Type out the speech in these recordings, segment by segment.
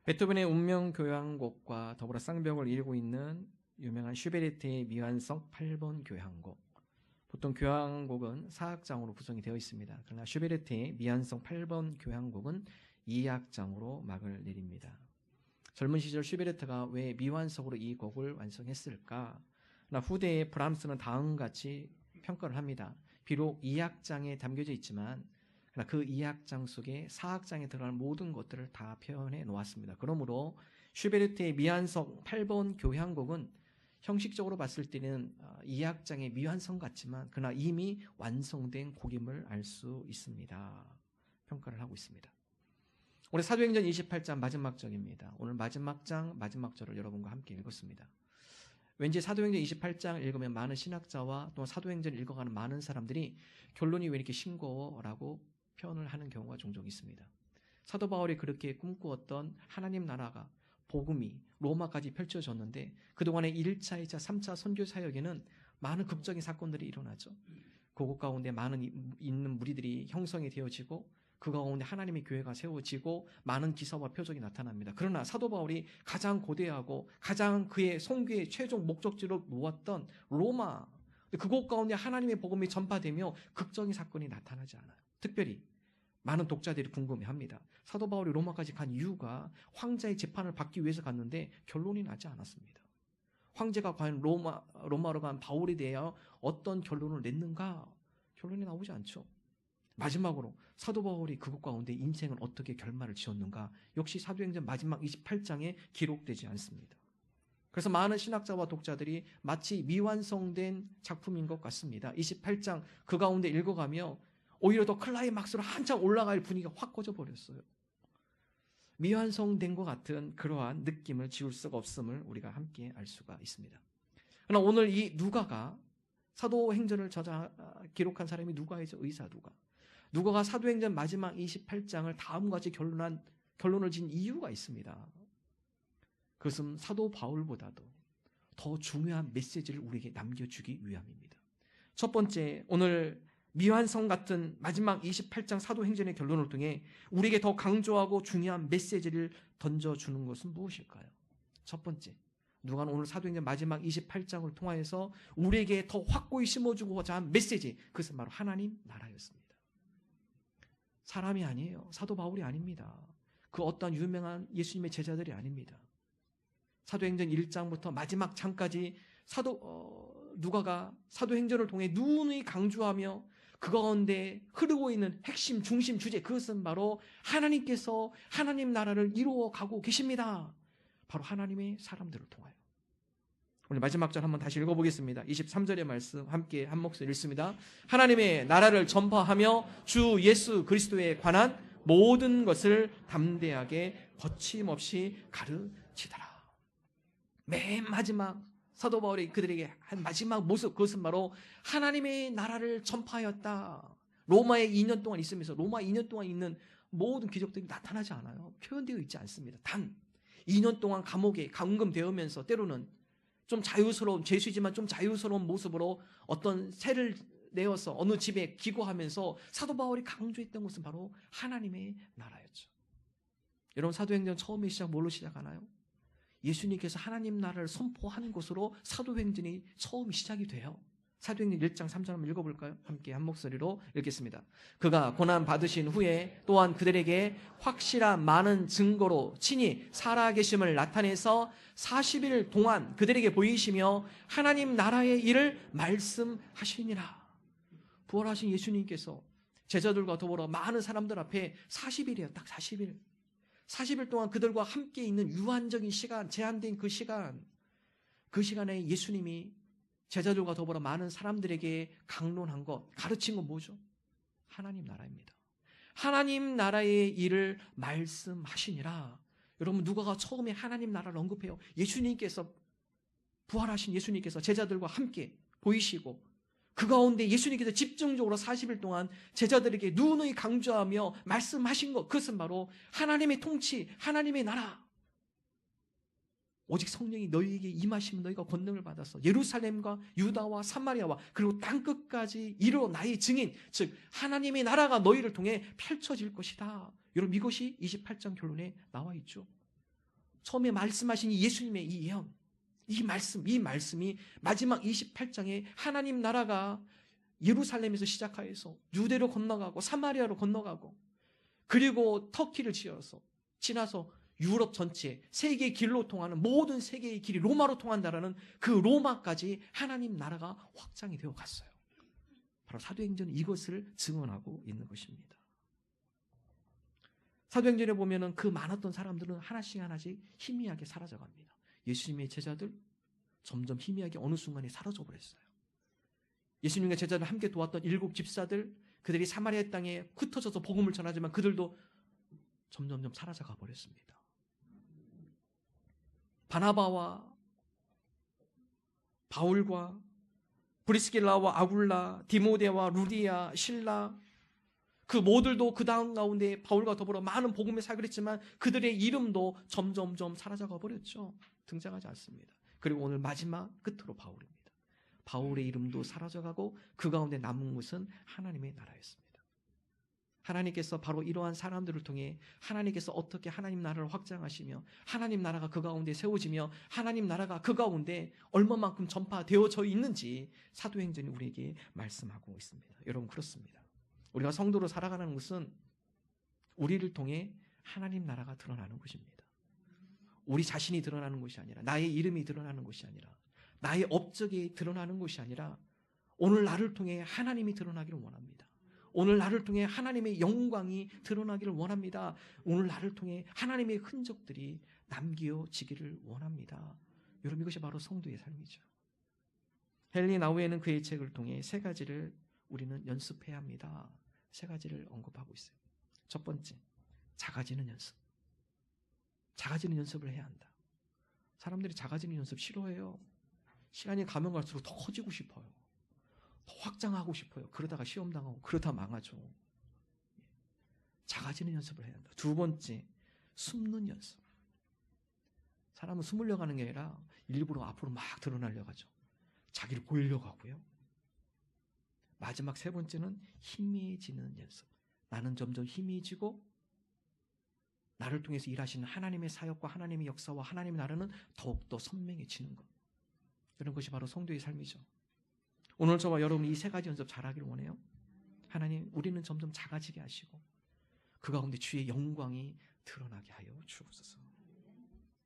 베토벤의 운명교향곡과 더불어 쌍벽을 이루고 있는 유명한 슈베르트의 미완성 8번 교향곡. 보통 교향곡은 4악장으로 구성이 되어 있습니다. 그러나 슈베르트의 미완성 8번 교향곡은 2악장으로 막을 내립니다. 젊은 시절 슈베르트가 왜 미완성으로 이 곡을 완성했을까? 그러나 후대의 브람스는 다음과 같이 평가를 합니다. 비록 2악장에 담겨져 있지만 그러나 그 2악장 속에 4악장에 들어갈 모든 것들을 다 표현해 놓았습니다. 그러므로 슈베르트의 미완성 8번 교향곡은 형식적으로 봤을 때는 2악장의 미완성 같지만 그러나 이미 완성된 곡임을 알 수 있습니다. 평가를 하고 있습니다. 오늘 사도행전 28장 마지막 절입니다. 오늘 마지막 장 마지막 절을 여러분과 함께 읽었습니다. 왠지 사도행전 28장 읽으면 많은 신학자와 또 사도행전을 읽어가는 많은 사람들이 결론이 왜 이렇게 싱거워라고 표현을 하는 경우가 종종 있습니다. 사도 바울이 그렇게 꿈꾸었던 하나님 나라가 복음이 로마까지 펼쳐졌는데 그동안의 1차, 2차, 3차 선교 사역에는 많은 극적인 사건들이 일어나죠. 그곳 가운데 많은 있는 무리들이 형성이 되어지고 그 가운데 하나님의 교회가 세워지고 많은 기사와 표적이 나타납니다. 그러나 사도 바울이 가장 고대하고 가장 그의 선교의 최종 목적지로 모았던 로마, 그곳 가운데 하나님의 복음이 전파되며 극적인 사건이 나타나지 않아요. 특별히 많은 독자들이 궁금해합니다. 사도 바울이 로마까지 간 이유가 황제의 재판을 받기 위해서 갔는데 결론이 나지 않았습니다. 황제가 과연 로마로 간 바울에 대하여 어떤 결론을 냈는가? 결론이 나오지 않죠. 마지막으로 사도 바울이 그것 가운데 인생을 어떻게 결말을 지었는가? 역시 사도행전 마지막 28장에 기록되지 않습니다. 그래서 많은 신학자와 독자들이 마치 미완성된 작품인 것 같습니다. 28장 그 가운데 읽어가며 오히려 더 클라이막스로 한참 올라갈 분위기가 확 꺼져버렸어요. 미완성된 것 같은 그러한 느낌을 지울 수가 없음을 우리가 함께 알 수가 있습니다. 그러나 오늘 이 누가가 사도행전을 기록한 사람이 누가이죠. 의사 누가. 누가가 사도행전 마지막 28장을 다음과 같이 결론을 진 이유가 있습니다. 그것은 사도 바울보다도 더 중요한 메시지를 우리에게 남겨주기 위함입니다. 첫 번째, 오늘 미완성 같은 마지막 28장 사도행전의 결론을 통해 우리에게 더 강조하고 중요한 메시지를 던져주는 것은 무엇일까요? 첫 번째, 누가는 오늘 사도행전 마지막 28장을 통하여서 우리에게 더 확고히 심어주고자 한 메시지, 그것은 바로 하나님 나라였습니다. 사람이 아니에요. 사도 바울이 아닙니다. 그 어떤 유명한 예수님의 제자들이 아닙니다. 사도행전 1장부터 마지막 장까지 누가가 사도행전을 통해 누누이 강조하며 그 가운데 흐르고 있는 핵심 중심 주제, 그것은 바로 하나님께서 하나님 나라를 이루어 가고 계십니다. 바로 하나님의 사람들을 통하여. 오늘 마지막 절 한번 다시 읽어보겠습니다. 23절의 말씀 함께 한 목소리 읽습니다. 하나님의 나라를 전파하며 주 예수 그리스도에 관한 모든 것을 담대하게 거침없이 가르치더라. 맨 마지막 사도 바울이 그들에게 한 마지막 모습, 그것은 바로 하나님의 나라를 전파하였다. 로마에 2년 동안 있으면서 로마 2년 동안 있는 모든 기적들이 나타나지 않아요. 표현되어 있지 않습니다. 단 2년 동안 감옥에 감금되어면서 때로는 좀 자유스러운, 죄수이지만 좀 자유스러운 모습으로 어떤 새를 내어서 어느 집에 기고하면서 사도 바울이 강조했던 것은 바로 하나님의 나라였죠. 여러분, 사도행전 처음에 시작 뭘로 시작하나요? 예수님께서 하나님 나라를 선포한 것으로 사도행전이 처음 시작이 돼요. 사도행전 1장 3절 한번 읽어볼까요? 함께 한 목소리로 읽겠습니다. 그가 고난 받으신 후에 또한 그들에게 확실한 많은 증거로 친히 살아계심을 나타내서 40일 동안 그들에게 보이시며 하나님 나라의 일을 말씀하시니라. 부활하신 예수님께서 제자들과 더불어 많은 사람들 앞에 40일이에요. 딱 40일. 40일 동안 그들과 함께 있는 유한적인 시간, 제한된 그 시간에 예수님이 제자들과 더불어 많은 사람들에게 강론한 것, 가르친 건 뭐죠? 하나님 나라입니다. 하나님 나라의 일을 말씀하시니라. 여러분, 누가가 처음에 하나님 나라를 언급해요. 예수님께서, 부활하신 예수님께서 제자들과 함께 보이시고 그 가운데 예수님께서 집중적으로 40일 동안 제자들에게 누누이 강조하며 말씀하신 것, 그것은 바로 하나님의 통치, 하나님의 나라. 오직 성령이 너희에게 임하시면 너희가 권능을 받아서 예루살렘과 유다와 사마리아와 그리고 땅끝까지 이르러 나의 증인, 즉 하나님의 나라가 너희를 통해 펼쳐질 것이다. 여러분, 이것이 28장 결론에 나와 있죠. 처음에 말씀하신 이 예수님의 이 예언, 이 말씀이 마지막 28장에 하나님 나라가 예루살렘에서 시작하여서 유대로 건너가고 사마리아로 건너가고 그리고 터키를 지나서 유럽 전체 세계의 길로 통하는 모든 세계의 길이 로마로 통한다라는 그 로마까지 하나님 나라가 확장이 되어 갔어요. 바로 사도행전은 이것을 증언하고 있는 것입니다. 사도행전에 보면은 그 많았던 사람들은 하나씩 희미하게 사라져갑니다. 예수님의 제자들 점점 희미하게 어느 순간에 사라져 버렸어요. 예수님과 제자들 함께 도왔던 7 집사들, 그들이 사마리아 땅에 흩어져서 복음을 전하지만 그들도 점점점 사라져가 버렸습니다. 바나바와 바울과 브리스길라와 아굴라, 디모데와 루디아, 실라, 그 모두도 그 다음 가운데 바울과 더불어 많은 복음의 사역을 했지만 그들의 이름도 점점점 사라져가 버렸죠. 등장하지 않습니다. 그리고 오늘 마지막 끝으로 바울입니다. 바울의 이름도 사라져가고 그 가운데 남은 것은 하나님의 나라였습니다. 하나님께서 바로 이러한 사람들을 통해 하나님께서 어떻게 하나님 나라를 확장하시며 하나님 나라가 그 가운데 세워지며 하나님 나라가 그 가운데 얼마만큼 전파되어져 있는지 사도행전이 우리에게 말씀하고 있습니다. 여러분, 그렇습니다. 우리가 성도로 살아가는 것은 우리를 통해 하나님 나라가 드러나는 것입니다. 우리 자신이 드러나는 것이 아니라, 나의 이름이 드러나는 것이 아니라, 나의 업적이 드러나는 것이 아니라 오늘 나를 통해 하나님이 드러나기를 원합니다. 오늘 나를 통해 하나님의 영광이 드러나기를 원합니다. 오늘 나를 통해 하나님의 흔적들이 남겨지기를 원합니다. 여러분, 이것이 바로 성도의 삶이죠. 헨리 나우에는 그의 책을 통해 3가지를 우리는 연습해야 합니다. 3가지를 언급하고 있어요. 첫 번째, 작아지는 연습. 작아지는 연습을 해야 한다. 사람들이 작아지는 연습 싫어해요. 시간이 가면 갈수록 더 커지고 싶어요. 더 확장하고 싶어요. 그러다가 시험 당하고 그러다 망하죠. 작아지는 연습을 해야 한다. 2번째, 숨는 연습. 사람은 숨으려고 하는 게 아니라 일부러 앞으로 막 드러나려고 하죠. 자기를 보이려고 하고요. 마지막 3번째는 희미해지는 연습. 나는 점점 희미해지고 나를 통해서 일하시는 하나님의 사역과 하나님의 역사와 하나님의 나라는 더욱더 선명해지는 것. 이런 것이 바로 성도의 삶이죠. 오늘 저와 여러분 이 3가지 연습 잘하기를 원해요. 하나님, 우리는 점점 작아지게 하시고 그 가운데 주의 영광이 드러나게 하여 주옵소서.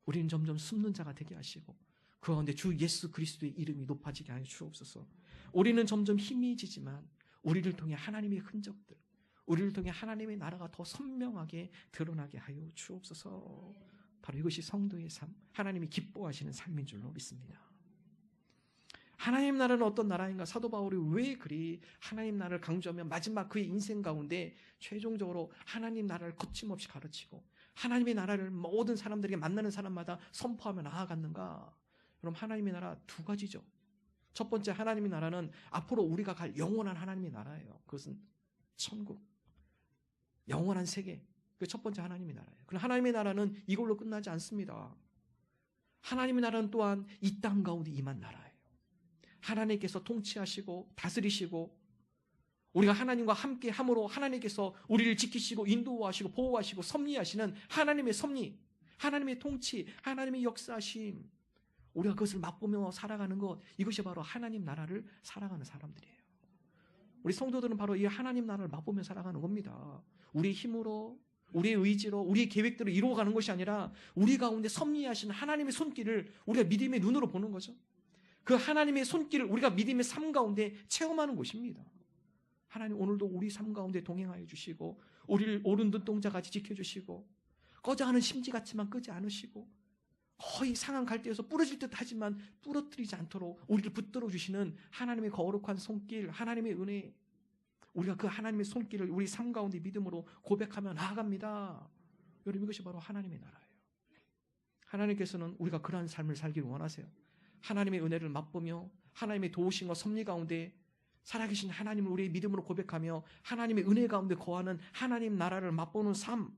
우리는 점점 숨는 자가 되게 하시고 그 가운데 주 예수 그리스도의 이름이 높아지게 하여 주옵소서. 우리는 점점 희미해지지만 우리를 통해 하나님의 흔적들, 우리를 통해 하나님의 나라가 더 선명하게 드러나게 하여 주옵소서. 바로 이것이 성도의 삶, 하나님이 기뻐하시는 삶인 줄로 믿습니다. 하나님 나라는 어떤 나라인가? 사도 바울이 왜 그리 하나님 나라를 강조하며 마지막 그의 인생 가운데 최종적으로 하나님 나라를 거침없이 가르치고 하나님의 나라를 모든 사람들에게 만나는 사람마다 선포하며 나아갔는가? 그럼 하나님의 나라 2가지죠. 첫 번째, 하나님의 나라는 앞으로 우리가 갈 영원한 하나님의 나라예요. 그것은 천국, 영원한 세계. 그 첫 번째 하나님의 나라예요. 그럼 하나님의 나라는 이걸로 끝나지 않습니다. 하나님의 나라는 또한 이 땅 가운데 임한 나라예요. 하나님께서 통치하시고 다스리시고 우리가 하나님과 함께 함으로 하나님께서 우리를 지키시고 인도하시고 보호하시고 섭리하시는 하나님의 섭리, 하나님의 통치, 하나님의 역사하심, 우리가 그것을 맛보며 살아가는 것, 이것이 바로 하나님 나라를 살아가는 사람들이에요. 우리 성도들은 바로 이 하나님 나라를 맛보며 살아가는 겁니다. 우리의 힘으로, 우리의 의지로, 우리의 계획대로 이루어가는 것이 아니라 우리 가운데 섭리하시는 하나님의 손길을 우리가 믿음의 눈으로 보는 거죠. 그 하나님의 손길을 우리가 믿음의 삶 가운데 체험하는 것입니다. 하나님 오늘도 우리 삶 가운데 동행하여 주시고 우리를 오른 눈동자같이 지켜주시고 꺼져가는 심지 같지만 끄지 않으시고 거의 상한 갈대에서 부러질 듯 하지만 부러뜨리지 않도록 우리를 붙들어 주시는 하나님의 거룩한 손길, 하나님의 은혜, 우리가 그 하나님의 손길을 우리 삶 가운데 믿음으로 고백하며 나아갑니다. 여러분, 이것이 바로 하나님의 나라예요. 하나님께서는 우리가 그러한 삶을 살기를 원하세요. 하나님의 은혜를 맛보며 하나님의 도우심과 섭리 가운데 살아계신 하나님을 우리의 믿음으로 고백하며 하나님의 은혜 가운데 거하는 하나님 나라를 맛보는 삶,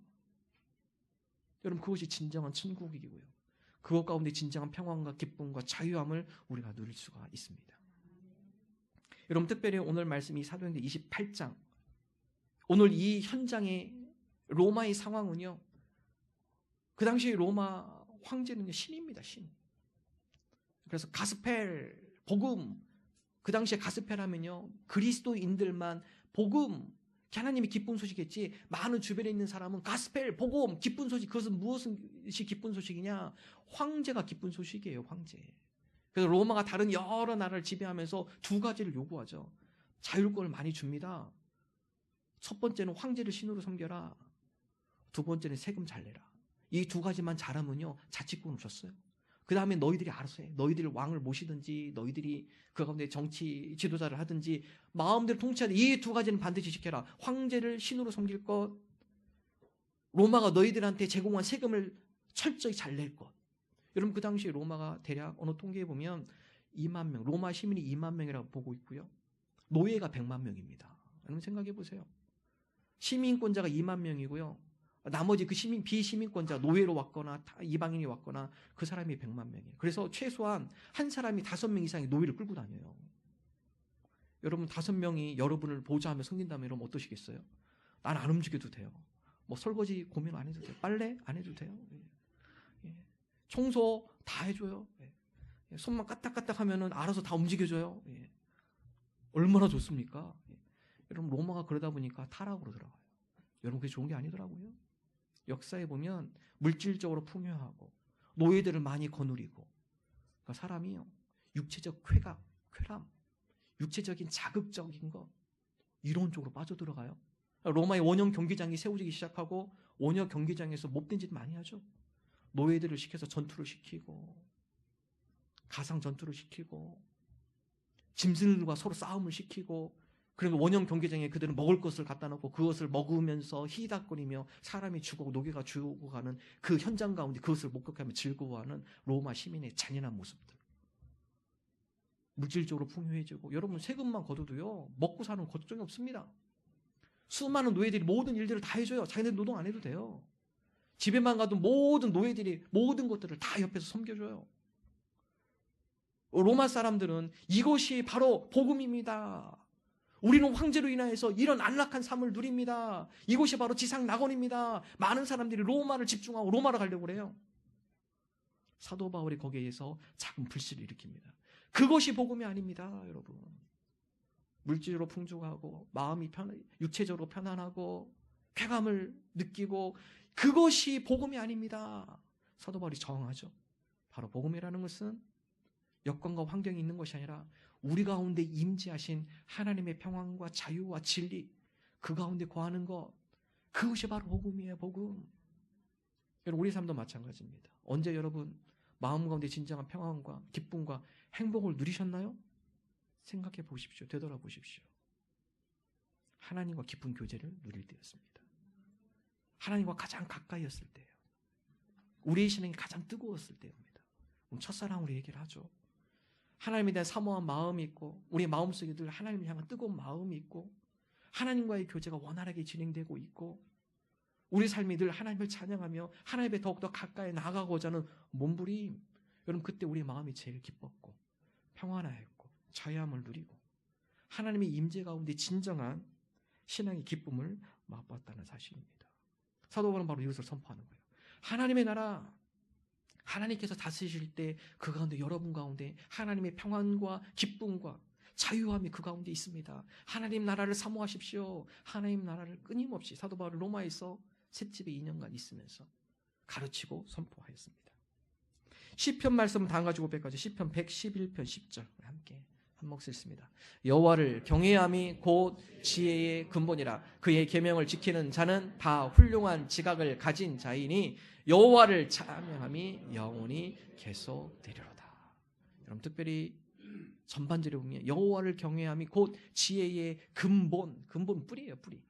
여러분, 그것이 진정한 천국이고요, 그것 가운데 진정한 평안과 기쁨과 자유함을 우리가 누릴 수가 있습니다. 여러분, 특별히 오늘 말씀이 사도행전 28장, 오늘 이 현장의 로마의 상황은요, 그 당시 로마 황제는요 신입니다. 신. 그래서 가스펠 복음, 그 당시에 가스펠 하면요 그리스도인들만 복음, 하나님이 기쁜 소식이겠지, 많은 주변에 있는 사람은 가스펠 복음 기쁜 소식, 그것은 무엇이 기쁜 소식이냐? 황제가 기쁜 소식이에요. 황제. 그래서 로마가 다른 여러 나라를 지배하면서 두 가지를 요구하죠. 자율권을 많이 줍니다. 첫 번째는 황제를 신으로 섬겨라. 두 번째는 세금 잘 내라. 이 두 가지만 잘하면요 자치권을 줬어요. 그 다음에 너희들이 알아서 해. 너희들이 왕을 모시든지 너희들이 그 가운데 정치 지도자를 하든지 마음대로 통치하는 이 두 가지는 반드시 지켜라. 황제를 신으로 섬길 것, 로마가 너희들한테 제공한 세금을 철저히 잘 낼 것. 여러분 그 당시 로마가 대략 어느 통계에 보면 2만 명, 로마 시민이 2만 명이라고 보고 있고요. 노예가 100만 명입니다. 여러분 생각해 보세요. 시민권자가 2만 명이고요. 나머지 그 비시민권자, 노예로 왔거나 이방인이 왔거나 그 사람이 100만 명이에요. 그래서 최소한 한 사람이 5명 이상의 노예를 끌고 다녀요. 여러분 5명이 여러분을 보좌하며 섬긴다면 여러분 어떠시겠어요? 난 안 움직여도 돼요. 뭐 설거지 고민 안 해도 돼요. 빨래 안 해도 돼요. 청소 다 해줘요. 손만 까딱까딱 하면은 알아서 다 움직여줘요. 얼마나 좋습니까? 여러분 로마가 그러다 보니까 타락으로 들어가요. 여러분 그게 좋은 게 아니더라고요. 역사에 보면 물질적으로 풍요하고 노예들을 많이 거느리고 그러니까 사람이요 육체적 쾌감, 육체적인 자극적인 것 이런 쪽으로 빠져들어가요. 로마의 원형 경기장이 세워지기 시작하고 원형 경기장에서 못된 짓 많이 하죠. 노예들을 시켜서 전투를 시키고 가상 전투를 시키고 짐승들과 서로 싸움을 시키고, 그리고 원형 경기장에 그들은 먹을 것을 갖다 놓고 그것을 먹으면서 희닥거리며 사람이 죽고 노예가 죽어가는 그 현장 가운데 그것을 목격하며 즐거워하는 로마 시민의 잔인한 모습들. 물질적으로 풍요해지고 여러분 세금만 걷어도요 먹고 사는 걱정이 없습니다. 수많은 노예들이 모든 일들을 다 해줘요. 자기네들 노동 안 해도 돼요. 집에만 가도 모든 노예들이 모든 것들을 다 옆에서 섬겨줘요. 로마 사람들은 이것이 바로 복음입니다. 우리는 황제로 인하여서 이런 안락한 삶을 누립니다. 이곳이 바로 지상 낙원입니다. 많은 사람들이 로마를 집중하고 로마로 가려고 그래요. 사도 바울이 거기에서 작은 불씨를 일으킵니다. 그것이 복음이 아닙니다, 여러분. 물질로 풍족하고 마음이 육체적으로 편안하고 쾌감을 느끼고 그것이 복음이 아닙니다. 사도 바울이 저항하죠. 바로 복음이라는 것은 여건과 환경이 있는 것이 아니라 우리 가운데 임재하신 하나님의 평안과 자유와 진리, 그 가운데 거하는 것, 그것이 바로 복음이에요. 복음. 여러분 우리 삶도 마찬가지입니다. 언제 여러분 마음 가운데 진정한 평안과 기쁨과 행복을 누리셨나요? 생각해 보십시오. 되돌아보십시오. 하나님과 깊은 교제를 누릴 때였습니다. 하나님과 가장 가까이였을 때예요. 우리의 신앙이 가장 뜨거웠을 때입니다. 첫사랑으로 얘기를 하죠. 하나님에 대한 사모한 마음이 있고 우리 마음속에 늘 하나님을 향한 뜨거운 마음이 있고 하나님과의 교제가 원활하게 진행되고 있고 우리 삶이 늘 하나님을 찬양하며 하나님에 더욱더 가까이 나아가고자 하는 몸부림. 여러분 그때 우리 마음이 제일 기뻤고 평안하였고 자유함을 누리고 하나님의 임재 가운데 진정한 신앙의 기쁨을 맛봤다는 사실입니다. 사도 바울은 바로 이것을 선포하는 거예요. 하나님의 나라, 하나님께서 다스리실 때 그 가운데 여러분 가운데 하나님의 평안과 기쁨과 자유함이 그 가운데 있습니다. 하나님 나라를 사모하십시오. 하나님 나라를 끊임없이 사도 바울은 로마에서 셋집에 2년간 있으면서 가르치고 선포하였습니다. 시편 말씀 다 가지고 100가지 시편 111편 10절 함께 한 목소리 읽습니다. 여호와를 경외함이 곧 지혜의 근본이라. 그의 계명을 지키는 자는 다 훌륭한 지각을 가진 자이니 여호와를 찬양함이 영원히 계속되리로다. 여러분 특별히 전반절에 보면 여호와를 경외함이 곧 지혜의 근본 뿌리예요. 뿌리.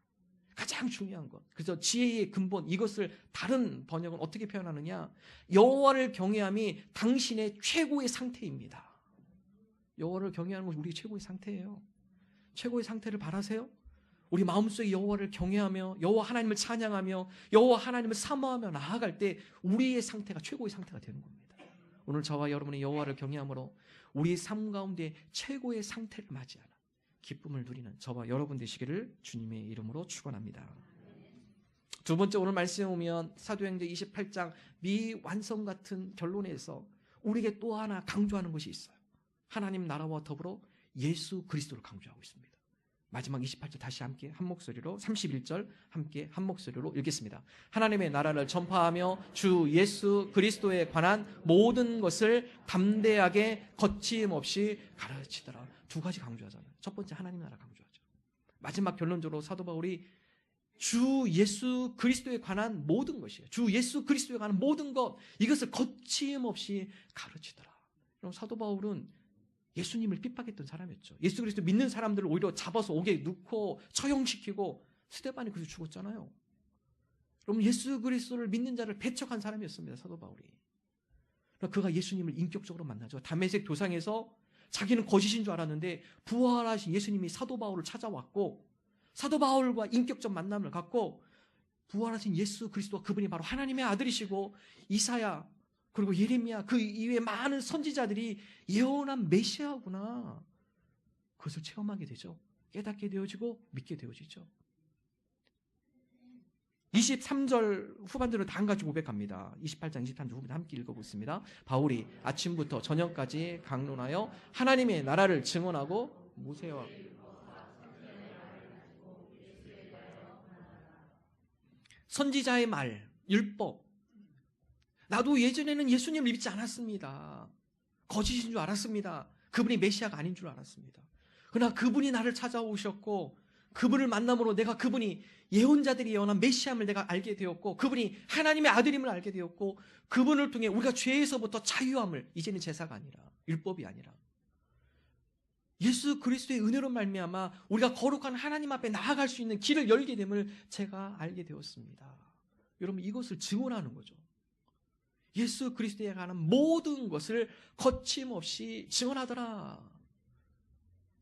가장 중요한 것. 그래서 지혜의 근본, 이것을 다른 번역은 어떻게 표현하느냐? 여호와를 경외함이 당신의 최고의 상태입니다. 여호와를 경외하는 것이 우리 최고의 상태예요. 최고의 상태를 바라세요? 우리 마음속에 여호와를 경외하며 여호와 하나님을 찬양하며 여호와 하나님을 사모하며 나아갈 때 우리의 상태가 최고의 상태가 되는 겁니다. 오늘 저와 여러분이 여호와를 경외함으로 우리의 삶 가운데 최고의 상태를 맞이하는 기쁨을 누리는 저와 여러분 되시기를 주님의 이름으로 축원합니다. 두 번째 오늘 말씀에 오면 사도행전 28장 미완성 같은 결론에서 우리에게 또 하나 강조하는 것이 있어요. 하나님 나라와 더불어 예수 그리스도를 강조하고 있습니다. 마지막 28절 다시 함께 한 목소리로 31절 함께 한 목소리로 읽겠습니다. 하나님의 나라를 전파하며 주 예수 그리스도에 관한 모든 것을 담대하게 거침없이 가르치더라. 두 가지 강조하잖아요. 첫 번째 하나님 나라 강조하죠. 마지막 결론적으로 사도 바울이 주 예수 그리스도에 관한 모든 것이에요. 주 예수 그리스도에 관한 모든 것, 이것을 거침없이 가르치더라. 그럼 사도 바울은 예수님을 핍박했던 사람이었죠. 예수 그리스도 믿는 사람들을 오히려 잡아서 옥에 넣고 처형시키고 스데반이 그래서 죽었잖아요. 그럼 예수 그리스도를 믿는 자를 배척한 사람이었습니다. 사도 바울이. 그가 예수님을 인격적으로 만나죠. 다메섹 도상에서 자기는 거짓인 줄 알았는데 부활하신 예수님이 사도 바울을 찾아왔고 사도 바울과 인격적 만남을 갖고 부활하신 예수 그리스도가 그분이 바로 하나님의 아들이시고 이사야 그리고 예레미야 그 이외에 많은 선지자들이 예언한 메시아구나. 그것을 체험하게 되죠. 깨닫게 되어지고 믿게 되어지죠. 23절 후반절은 다 한 가지 고백합니다. 28장 23절 후반절 함께 읽어보겠습니다. 바울이 아침부터 저녁까지 강론하여 하나님의 나라를 증언하고 모세와 선지자의 말, 율법. 나도 예전에는 예수님을 믿지 않았습니다. 거짓인 줄 알았습니다. 그분이 메시아가 아닌 줄 알았습니다. 그러나 그분이 나를 찾아오셨고 그분을 만남으로 내가 그분이 예언자들이 예언한 메시아임을 내가 알게 되었고 그분이 하나님의 아들임을 알게 되었고 그분을 통해 우리가 죄에서부터 자유함을, 이제는 제사가 아니라 율법이 아니라 예수 그리스도의 은혜로 말미암아 우리가 거룩한 하나님 앞에 나아갈 수 있는 길을 열게 됨을 제가 알게 되었습니다. 여러분, 이것을 증언하는 거죠. 예수 그리스도에 관한 모든 것을 거침없이 증언하더라.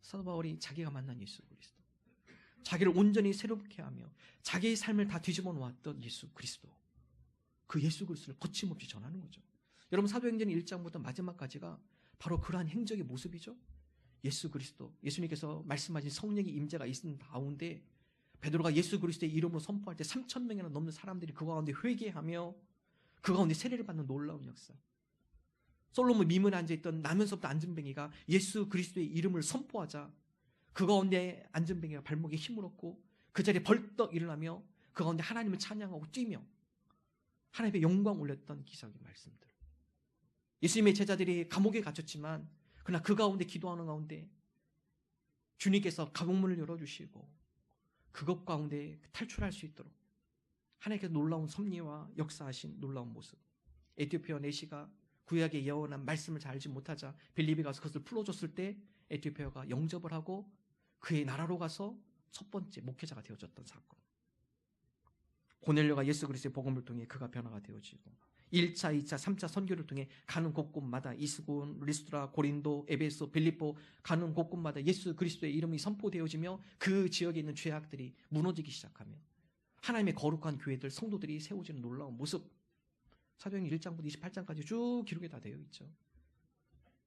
사도 바울이 자기가 만난 예수 그리스도, 자기를 온전히 새롭게 하며 자기의 삶을 다 뒤집어 놓았던 예수 그리스도, 그 예수 그리스도를 거침없이 전하는 거죠. 여러분, 사도행전 1장부터 마지막까지가 바로 그러한 행적의 모습이죠. 예수 그리스도, 예수님께서 말씀하신 성령의 임재가 있는 가운데 베드로가 예수 그리스도의 이름으로 선포할 때 3,000명이나 넘는 사람들이 그 가운데 회개하며 그 가운데 세례를 받는 놀라운 역사. 솔로몬 미문에 앉아있던 나면서부터 안전뱅이가 예수 그리스도의 이름을 선포하자 그 가운데 안전뱅이가 발목에 힘을 얻고 그 자리에 벌떡 일어나며 그 가운데 하나님을 찬양하고 뛰며 하나님의 영광 올렸던 기적의 말씀들. 예수님의 제자들이 감옥에 갇혔지만 그러나 그 가운데 기도하는 가운데 주님께서 감옥문을 열어주시고 그것 가운데 탈출할 수 있도록 하나님께서 놀라운 섭리와 역사하신 놀라운 모습. 에티오피아 내시가 구약의 예언한 말씀을 잘 알지 못하자 빌립이 가서 그것을 풀어줬을 때 에티오피아가 영접을 하고 그의 나라로 가서 첫 번째 목회자가 되어졌던 사건. 고넬료가 예수 그리스도의 복음을 통해 그가 변화가 되어지고 1차, 2차, 3차 선교를 통해 가는 곳곳마다 이스곤, 리스트라, 고린도, 에베소, 빌립보 가는 곳곳마다 예수 그리스도의 이름이 선포되어지며 그 지역에 있는 죄악들이 무너지기 시작하며 하나님의 거룩한 교회들, 성도들이 세워지는 놀라운 모습. 사도행전 1장부터 28장까지 쭉 기록이 다 되어 있죠.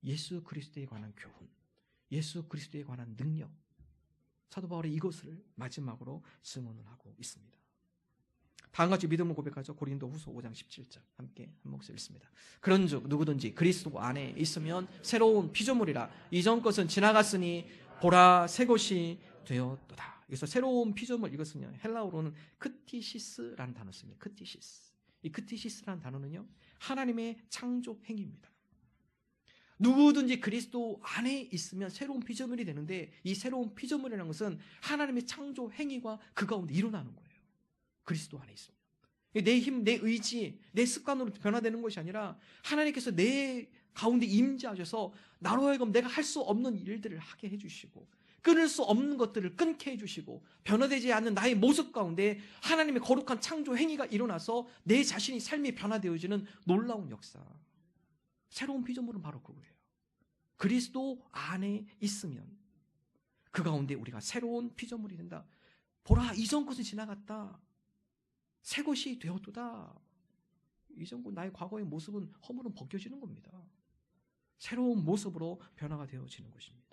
예수 그리스도에 관한 교훈, 예수 그리스도에 관한 능력. 사도 바울이 이것을 마지막으로 증언을 하고 있습니다. 다음같이 믿음을 고백하죠. 고린도 후서 5장 17절 함께 한 목소리 읽습니다. 그런즉 누구든지 그리스도 안에 있으면 새로운 피조물이라. 이전 것은 지나갔으니 보라 새 것이 되었도다. 그래서 새로운 피조물, 이것은요 헬라어로는 크티시스라는 단어 씁니다. 크티시스. 이 크티시스라는 단어는요 하나님의 창조 행위입니다. 누구든지 그리스도 안에 있으면 새로운 피조물이 되는데 이 새로운 피조물이라는 것은 하나님의 창조 행위가 그 가운데 일어나는 거예요. 그리스도 안에 있습니다. 내 힘, 내 의지, 내 습관으로 변화되는 것이 아니라 하나님께서 내 가운데 임재하셔서 나로 하여금 내가 할 수 없는 일들을 하게 해주시고 끊을 수 없는 것들을 끊게 해주시고 변화되지 않는 나의 모습 가운데 하나님의 거룩한 창조 행위가 일어나서 내 자신이 삶이 변화되어지는 놀라운 역사. 새로운 피조물은 바로 그거예요. 그리스도 안에 있으면 그 가운데 우리가 새로운 피조물이 된다. 보라 이전 것은 지나갔다. 새 것이 되었도다. 이전 것 나의 과거의 모습은 허물은 벗겨지는 겁니다. 새로운 모습으로 변화가 되어지는 것입니다.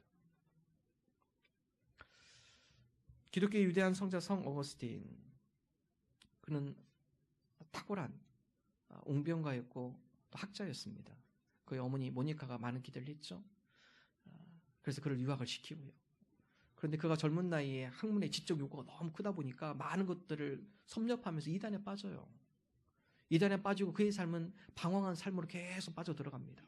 기독교의 위대한 성자 성 어거스틴, 그는 탁월한 웅변가였고 또 학자였습니다. 그의 어머니 모니카가 많은 기대를 했죠. 그래서 그를 유학을 시키고요. 그런데 그가 젊은 나이에 학문의 지적 요구가 너무 크다 보니까 많은 것들을 섭렵하면서 이단에 빠져요. 이단에 빠지고 그의 삶은 방황한 삶으로 계속 빠져들어갑니다.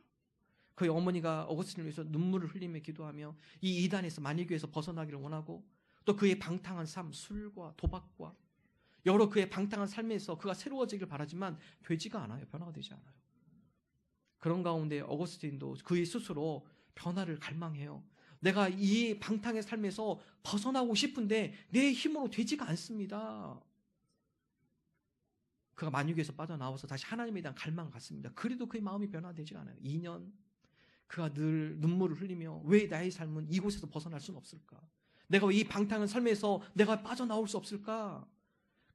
그의 어머니가 어거스틴을 위해서 눈물을 흘리며 기도하며 이 이단에서 만일교에서 벗어나기를 원하고 또 그의 방탕한 삶, 술과 도박과 여러 그의 방탕한 삶에서 그가 새로워지길 바라지만 되지가 않아요. 변화가 되지 않아요. 그런 가운데 어거스틴도 그의 스스로 변화를 갈망해요. 내가 이 방탕의 삶에서 벗어나고 싶은데 내 힘으로 되지가 않습니다. 그가 만유교에서 빠져나와서 다시 하나님에 대한 갈망을 갖습니다. 그래도 그의 마음이 변화되지 않아요. 2년 그가 늘 눈물을 흘리며 왜 나의 삶은 이곳에서 벗어날 수는 없을까? 내가 왜 이 방탕한 삶에서 내가 빠져나올 수 없을까?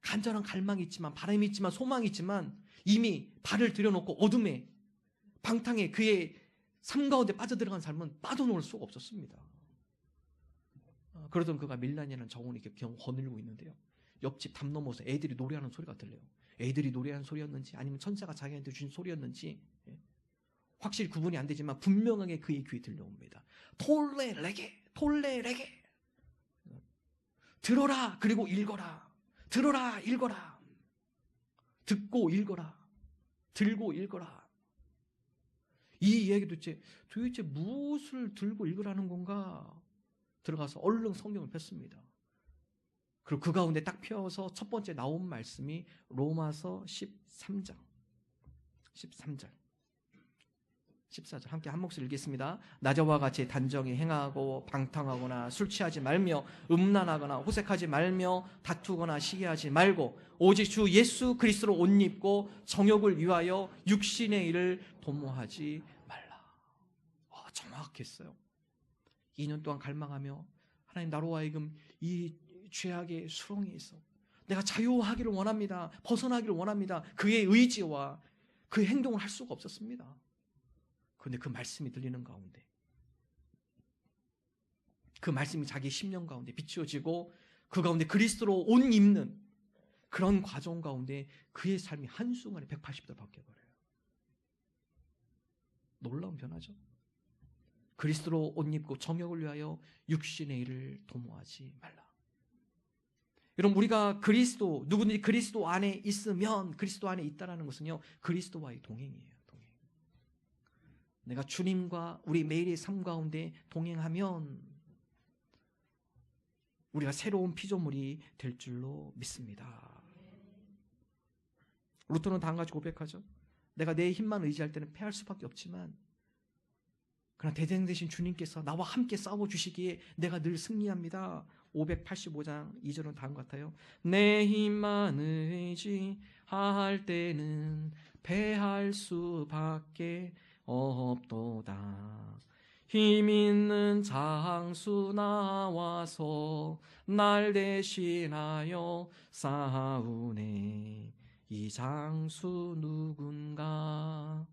간절한 갈망이 있지만 바람이 있지만 소망이 있지만 이미 발을 들여놓고 어둠에 방탕에 그의 삶 가운데 빠져들어간 삶은 빠져나올 수가 없었습니다. 그러던 그가 밀란이라는 정원이 이렇게 거닐고 있는데요. 옆집 담 넘어서 애들이 노래하는 소리가 들려요. 애들이 노래하는 소리였는지 아니면 천사가 자기한테 준 소리였는지 확실히 구분이 안 되지만 분명하게 그의 귀에 들려옵니다. 톨레레게 톨레레게 들어라 그리고 읽어라. 들어라 읽어라. 듣고 읽어라. 들고 읽어라. 이 이야기 도대체 무엇을 들고 읽으라는 건가? 들어가서 얼른 성경을 폈습니다. 그리고 그 가운데 딱 펴서 첫 번째 나온 말씀이 로마서 13장 13절 14절 함께 한 목소리 읽겠습니다. 나저와 같이 단정히 행하고 방탕하거나 술 취하지 말며 음란하거나 호색하지 말며 다투거나 시기하지 말고 오직 주 예수 그리스도로 옷 입고 정욕을 위하여 육신의 일을 도모하지 말라. 정확했어요. 2년 동안 갈망하며 하나님 나로 하여금 이 죄악의 수렁에서 내가 자유하기를 원합니다. 벗어나기를 원합니다. 그의 의지와 그의 행동을 할 수가 없었습니다. 그런데 그 말씀이 들리는 가운데 그 말씀이 자기 심령 가운데 비추어지고 그 가운데 그리스도로 옷 입는 그런 과정 가운데 그의 삶이 한순간에 180도 바뀌어버려요. 놀라운 변화죠. 그리스도로 옷 입고 정욕을 위하여 육신의 일을 도모하지 말라. 여러분 우리가 누구든지 그리스도 안에 있으면 그리스도 안에 있다라는 것은요 그리스도와의 동행이에요. 내가 주님과 우리 매일의 삶 가운데 동행하면 우리가 새로운 피조물이 될 줄로 믿습니다. 루터는 다 한 가지 고백하죠. 내가 내 힘만 의지할 때는 패할 수밖에 없지만 그러나 대장 되신 주님께서 나와 함께 싸워주시기에 내가 늘 승리합니다. 585장 2절은 다음 같아요. 내 힘만 의지할 때는 패할 수밖에 없도다. 힘 있는 장수 나와서 날 대신하여 싸우네. 이 장수 누군가?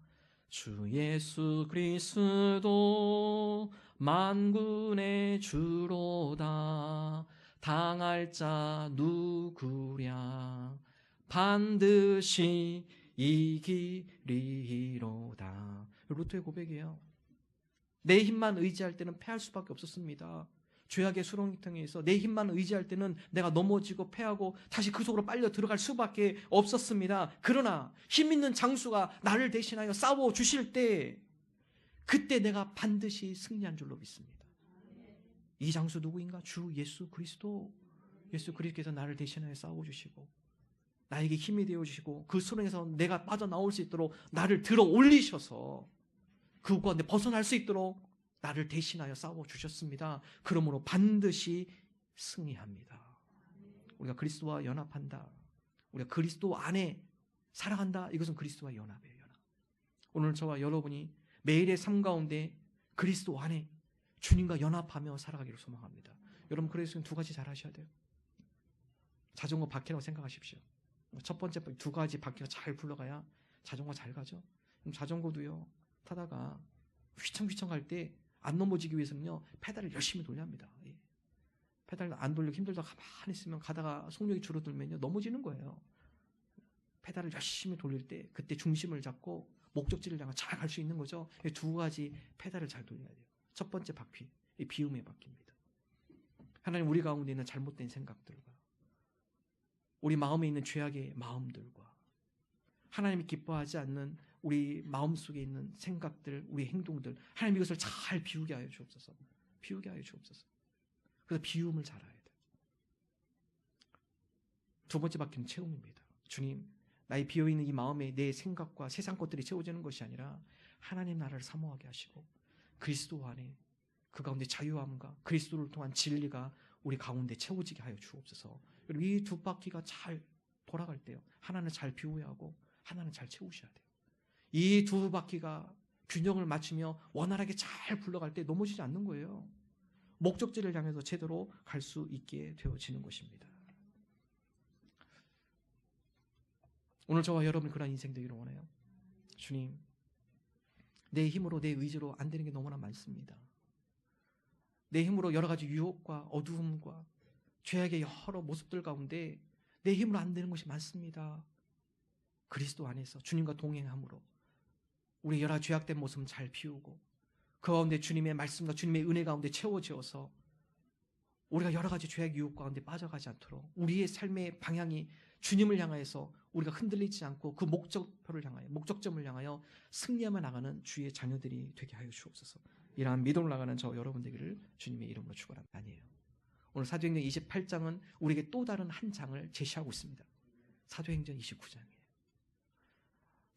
주 예수 그리스도 만군의 주로다. 당할 자 누구랴? 반드시 이기리로다. 루터의 고백이에요. 내 힘만 의지할 때는 패할 수밖에 없었습니다. 죄악의 수렁텅이에서 내 힘만 의지할 때는 내가 넘어지고 패하고 다시 그 속으로 빨려 들어갈 수밖에 없었습니다. 그러나 힘 있는 장수가 나를 대신하여 싸워 주실 때 그때 내가 반드시 승리한 줄로 믿습니다. 이 장수 누구인가? 주 예수 그리스도. 예수 그리스도께서 나를 대신하여 싸워 주시고 나에게 힘이 되어주시고 그 수렁에서 내가 빠져나올 수 있도록 나를 들어 올리셔서 그 가운데 벗어날 수 있도록 나를 대신하여 싸워주셨습니다. 그러므로 반드시 승리합니다. 우리가 그리스도와 연합한다. 우리가 그리스도 안에 살아간다. 이것은 그리스도와 연합이에요. 연합. 오늘 저와 여러분이 매일의 삶 가운데 그리스도 안에 주님과 연합하며 살아가기를 소망합니다. 여러분 그래서 두 가지 잘 하셔야 돼요. 자전거 바퀴라고 생각하십시오. 첫 번째 두 가지 바퀴가 잘 굴러가야 자전거 잘 가죠. 그럼 자전거도요 타다가 휘청휘청 갈 때 안 넘어지기 위해서는요 페달을 열심히 돌려야 합니다. 페달 안 돌리고 힘들다 가만히 있으면 가다가 속력이 줄어들면요 넘어지는 거예요. 페달을 열심히 돌릴 때 그때 중심을 잡고 목적지를 향해 잘 갈 수 있는 거죠. 두 가지 페달을 잘 돌려야 돼요. 첫 번째 바퀴, 이 비움의 바퀴입니다. 하나님 우리 가운데 있는 잘못된 생각들과 우리 마음에 있는 죄악의 마음들과 하나님이 기뻐하지 않는 우리 마음속에 있는 생각들, 우리 행동들, 하나님 이것을 잘 비우게 하여 주옵소서. 비우게 하여 주옵소서. 그래서 비움을 잘 해야 돼요. 두 번째 바퀴는 채움입니다. 주님, 나의 비어있는 이 마음에 내 생각과 세상 것들이 채워지는 것이 아니라 하나님 나라를 사모하게 하시고 그리스도 안에 그 가운데 자유함과 그리스도를 통한 진리가 우리 가운데 채워지게 하여 주옵소서. 이 두 바퀴가 잘 돌아갈 때요, 하나는 잘 비워야 하고 하나는 잘 채우셔야 돼요. 이 두 바퀴가 균형을 맞추며 원활하게 잘 굴러갈 때 넘어지지 않는 거예요. 목적지를 향해서 제대로 갈 수 있게 되어지는 것입니다. 오늘 저와 여러분 그런 인생 되기를 원해요. 주님, 내 힘으로 내 의지로 안 되는 게 너무나 많습니다. 내 힘으로 여러 가지 유혹과 어두움과 죄악의 여러 모습들 가운데 내 힘으로 안 되는 것이 많습니다. 그리스도 안에서 주님과 동행함으로 우리 여러 죄악된 모습은 잘 비우고 그 가운데 주님의 말씀과 주님의 은혜 가운데 채워지어서 우리가 여러 가지 죄악 유혹 가운데 빠져가지 않도록 우리의 삶의 방향이 주님을 향하여서 우리가 흔들리지 않고 그 목적표를 향하여, 목적점을 향하여 승리하며 나가는 주의 자녀들이 되게 하여 주옵소서. 이러한 믿음을 나가는 저 여러분 되기를 주님의 이름으로 축원합니다. 아니에요. 오늘 사도행전 28장은 우리에게 또 다른 한 장을 제시하고 있습니다. 사도행전 29장이에요.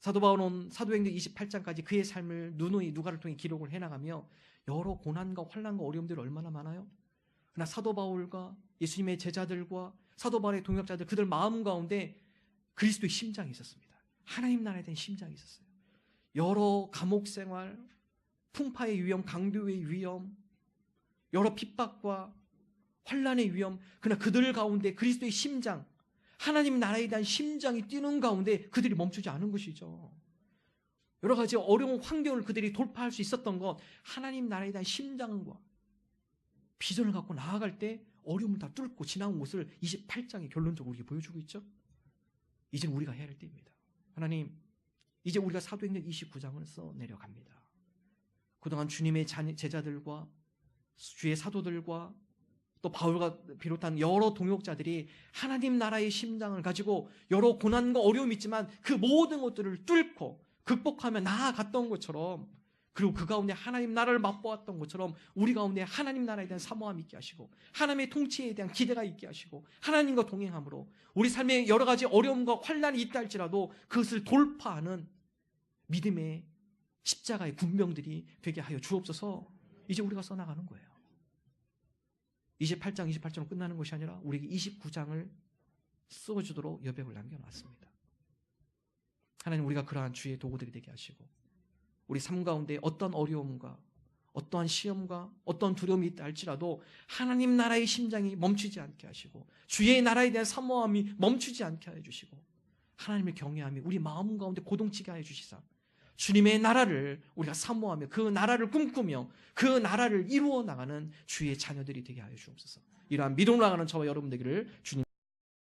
사도 바울은 사도행전 28장까지 그의 삶을 누누이 누가를 통해 기록을 해나가며 여러 고난과 환난과 어려움들이 얼마나 많아요. 그러나 사도 바울과 예수님의 제자들과 사도 바울의 동역자들 그들 마음 가운데 그리스도의 심장이 있었습니다. 하나님 나라에 대한 심장이 있었어요. 여러 감옥 생활, 풍파의 위험, 강도의 위험, 여러 핍박과 환난의 위험, 그러나 그들 가운데 그리스도의 심장, 하나님 나라에 대한 심장이 뛰는 가운데 그들이 멈추지 않은 것이죠. 여러 가지 어려운 환경을 그들이 돌파할 수 있었던 것, 하나님 나라에 대한 심장과 비전을 갖고 나아갈 때 어려움을 다 뚫고 지나온 것을 28장이 결론적으로 우리에게 보여주고 있죠. 이제는 우리가 해야 할 때입니다. 하나님, 이제 우리가 사도행전 29장을 써 내려갑니다. 그동안 주님의 제자들과 주의 사도들과 또 바울과 비롯한 여러 동역자들이 하나님 나라의 심장을 가지고 여러 고난과 어려움이 있지만 그 모든 것들을 뚫고 극복하며 나아갔던 것처럼, 그리고 그 가운데 하나님 나라를 맛보았던 것처럼 우리 가운데 하나님 나라에 대한 사모함이 있게 하시고 하나님의 통치에 대한 기대가 있게 하시고 하나님과 동행함으로 우리 삶에 여러 가지 어려움과 환난이 있다 할지라도 그것을 돌파하는 믿음의 십자가의 군병들이 되게 하여 주옵소서. 이제 우리가 써나가는 거예요. 28장으로 끝나는 것이 아니라 우리에게 29장을 써주도록 여백을 남겨놨습니다. 하나님, 우리가 그러한 주의 도구들이 되게 하시고 우리 삶 가운데 어떤 어려움과 어떠한 시험과 어떤 두려움이 있다 할지라도 하나님 나라의 심장이 멈추지 않게 하시고 주의 나라에 대한 사모함이 멈추지 않게 하여 주시고 하나님을 경외함이 우리 마음 가운데 고동치게 하여 주시사 주님의 나라를 우리가 사모하며 그 나라를 꿈꾸며 그 나라를 이루어 나가는 주의 자녀들이 되게 하여 주옵소서. 이러한 믿음으로 나가는 저와 여러분 되기를 주님